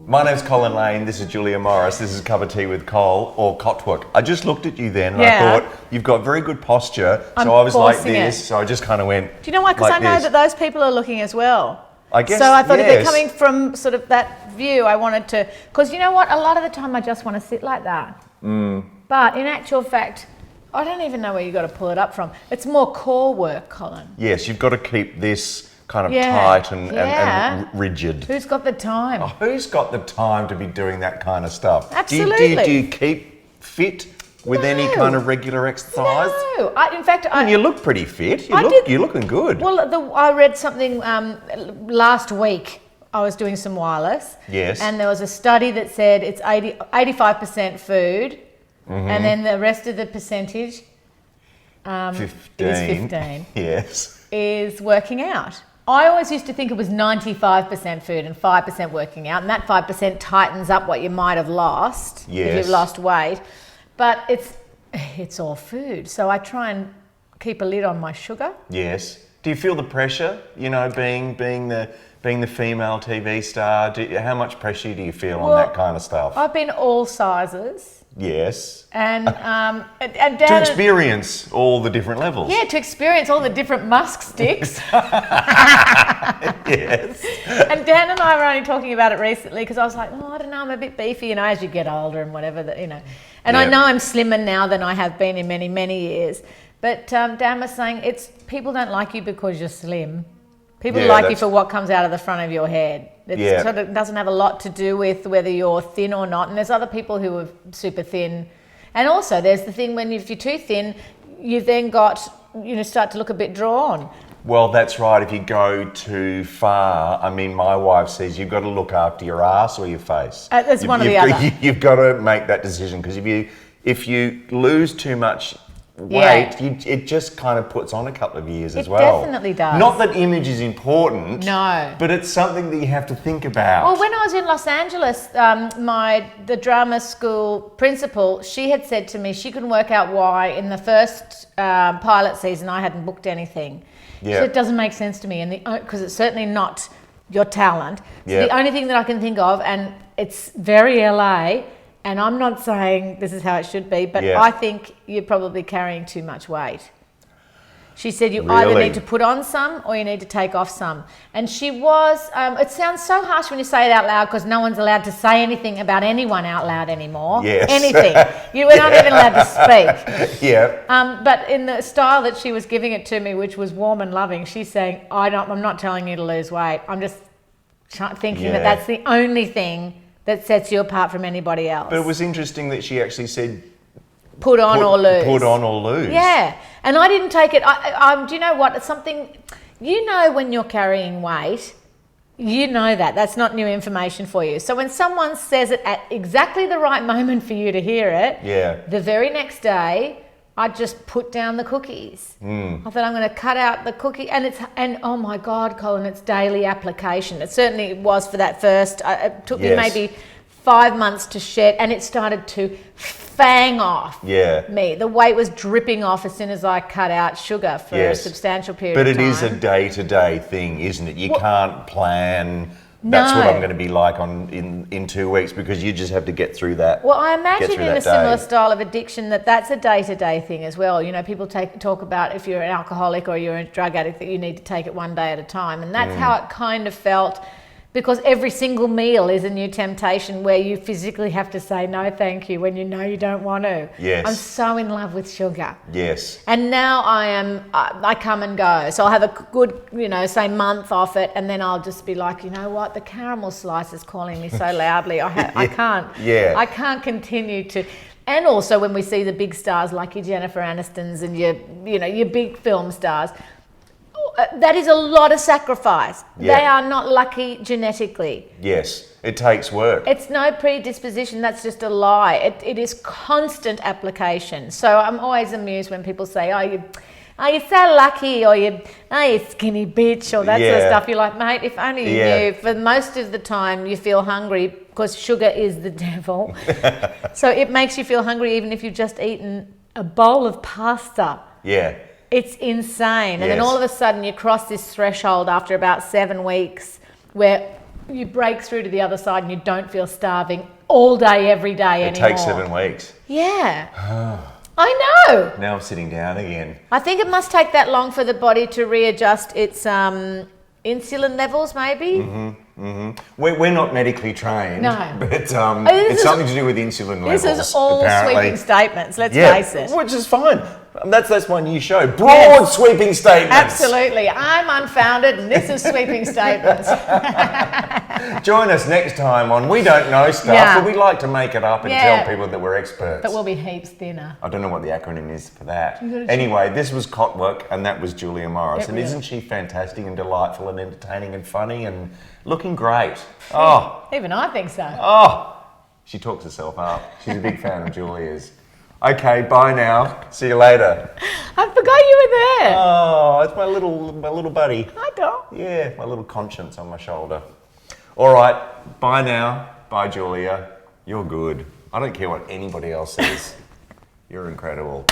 My name's Colin Lane, this is Julia Morris, this is Cup of Tea with Cole, or Cotwork. I just looked at you then and I thought, you've got very good posture, so I was like this, so I just kind of went. Do you know why? Because like I know this. that those people are looking as well. I guess, so I thought if they're yes. coming from sort of that view, I wanted to, because you know what, a lot of the time I just want to sit like that. But in actual fact, I don't even know where you've got to pull it up from. It's more core work, Colin. Yes, you've got to keep this kind of tight and rigid. Who's got the time? Oh, who's got the time to be doing that kind of stuff? Absolutely. Do you keep fit with any kind of regular exercise? No. In fact, And you look pretty fit. You're looking good. Well, I read something last week. I was doing some wireless. Yes. And there was a study that said it's 85% food, and then the rest of the percentage 15. is 15. Yes. Is working out. I always used to think it was 95% food and 5% working out, and that 5% tightens up what you might have lost if you've lost weight. But it's all food, so I try and keep a lid on my sugar. Yes. Do you feel the pressure? You know, being the female TV star. How much pressure do you feel on that kind of stuff? I've been all sizes. Yes. And Dad to experience all the different levels. Yeah, to experience all the different musk sticks. Yes. And Dan and I were only talking about it recently because I was like, I don't know, I'm a bit beefy, as you get older and whatever, And I know I'm slimmer now than I have been in many, many years. But Dan was saying people don't like you because you're slim. People like you for what comes out of the front of your head. It sort of doesn't have a lot to do with whether you're thin or not. And there's other people who are super thin. And also there's the thing when if you're too thin, you've then got, start to look a bit drawn. Well, that's right. If you go too far, I mean, my wife says you've got to look after your ass or your face. That's one or the other. You've got to make that decision because if you lose too much weight, it just kind of puts on a couple of years as well. It definitely does. Not that image is important. No. But it's something that you have to think about. Well, when I was in Los Angeles, the drama school principal, she had said to me she couldn't work out why in the first pilot season I hadn't booked anything. She said, it doesn't make sense to me, because it's certainly not your talent. So the only thing that I can think of, and it's very LA, and I'm not saying this is how it should be, but I think you're probably carrying too much weight. She said you either need to put on some or you need to take off some. And she was, it sounds so harsh when you say it out loud because no one's allowed to say anything about anyone out loud anymore. Yes. Anything. We're not even allowed to speak. Yeah. But in the style that she was giving it to me, which was warm and loving, she's saying, I'm not telling you to lose weight. I'm just thinking that that's the only thing that sets you apart from anybody else. But it was interesting that she actually said, Put on or lose. Put on or lose. Yeah. And I didn't take it. Do you know what? It's something, when you're carrying weight, that's not new information for you. So when someone says it at exactly the right moment for you to hear it, the very next day, I just put down the cookies. I thought I'm going to cut out the cookie. And oh my God, Colin, it's daily application. It certainly was for that first, it took me maybe 5 months to shed, and it started to fang off me. The weight was dripping off as soon as I cut out sugar for a substantial period of time. But it is a day-to-day thing, isn't it? You can't plan, that's what I'm going to be like in 2 weeks, because you just have to get through that. Well, I imagine in a similar style of addiction that's a day-to-day thing as well. People talk about if you're an alcoholic or you're a drug addict that you need to take it one day at a time. And that's how it kind of felt. Because every single meal is a new temptation where you physically have to say no thank you when you don't want to. Yes. I'm so in love with sugar. Yes. And now I come and go. So I'll have a good, say month off it, and then I'll just be like, the caramel slice is calling me so loudly. I can't. Yeah. I can't continue to. And also when we see the big stars like your Jennifer Anistons and your big film stars, that is a lot of sacrifice. Yeah. They are not lucky genetically. Yes, it takes work. It's no predisposition, that's just a lie. It is constant application. So I'm always amused when people say, you're so lucky, or you skinny bitch, or that sort of stuff. You're like, mate, if only you knew. For most of the time you feel hungry because sugar is the devil. So it makes you feel hungry even if you've just eaten a bowl of pasta. Yeah. It's insane. And then Yes. all of a sudden you cross this threshold after about 7 weeks where you break through to the other side and you don't feel starving all day, every day anymore. It takes 7 weeks. Yeah. I know. Now I'm sitting down again. I think it must take that long for the body to readjust its insulin levels, maybe. We're not medically trained. No. But This it's is- something to do with insulin levels. This is all apparently. sweeping statements, let's face it. Which is fine. That's my new show. Broad sweeping statements. Absolutely. I'm unfounded and this is sweeping statements. Join us next time on We Don't Know Stuff, Yeah. but we like to make it up and Yeah. tell people that we're experts. But we'll be heaps thinner. I don't know what the acronym is for that. gotta Anyway, this was Cotwork and that was Julia Morris. It And was. isn't she fantastic and delightful and entertaining and funny and looking great? Oh, Even I think so. she talks herself up. She's a big fan of Julia's. Okay, bye now. See you later. I forgot you were there. Oh, it's my little buddy. I don't. Yeah, my little conscience on my shoulder. All right, bye now. Bye, Julia. You're good. I don't care what anybody else says. You're incredible.